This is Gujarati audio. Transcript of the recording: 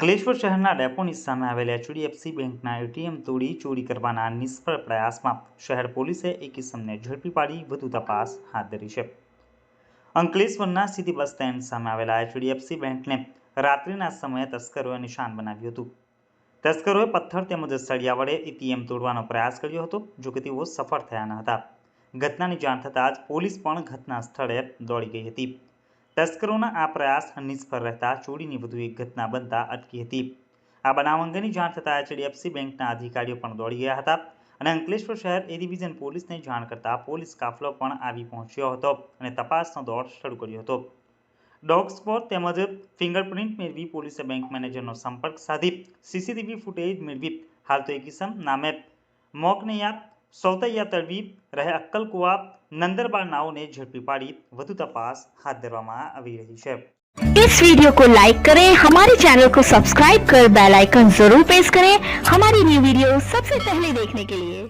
અંકલેશ્વર શહેરના ડેપોની સામે આવેલ એચડીએફસી બેંકના એટીએમ તોડી ચોરી કરવાના નિષ્ફળ પ્રયાસમાં શહેર પોલીસે એક ઇસમને ઝડપી પાડી વધુ તપાસ હાથ ધરી છે। અંકલેશ્વરના સિટી બસ સ્ટેન્ડ સામે આવેલા એચડીએફસી બેંકને રાત્રિના સમયે તસ્કરોએ નિશાન બનાવ્યું હતું। તસ્કરોએ પથ્થર તેમજ સળિયા વડે એટીએમ તોડવાનો પ્રયાસ કર્યો હતો, જો કે તેઓ સફળ થયા ન હતા। ઘટનાની જાણ થતાં જ પોલીસ પણ ઘટના સ્થળે દોડી ગઈ હતી। તસ્કરોના આ પ્રયાસ નિષ્ફળ રહેતા ચોરીની વધુ એક ઘટના બનતા અટકી હતી। આ બનાવ અંગેની જાણ થતાં એચડીએફસી બેંકના અધિકારીઓ પણ દોડી ગયા હતા અને અંકલેશ્વર શહેર એ ડિવિઝન પોલીસને જાણ કરતા પોલીસ કાફલો પણ આવી પહોંચ્યો હતો અને તપાસનો દોર શરૂ કર્યો હતો। ડોગ સ્પોટ તેમજ ફિંગરપ્રિન્ટ મેળવી પોલીસે બેંક મેનેજરનો સંપર્ક સાધી સીસીટીવી ફૂટેજ મેળવી હાલ તો એક ઇસમ નામે મોકનૈયા સૌતૈયા તળવી રહે અક્કલકુવા नंदरबार नाव ने झड़पी पाड़ी વધુ તપાસ हाथ धरवामां આવી रही है। इस वीडियो को लाइक करें, हमारे चैनल को सब्सक्राइब कर बेल आइकन जरूर प्रेस करें हमारी न्यू वीडियो सबसे पहले देखने के लिए।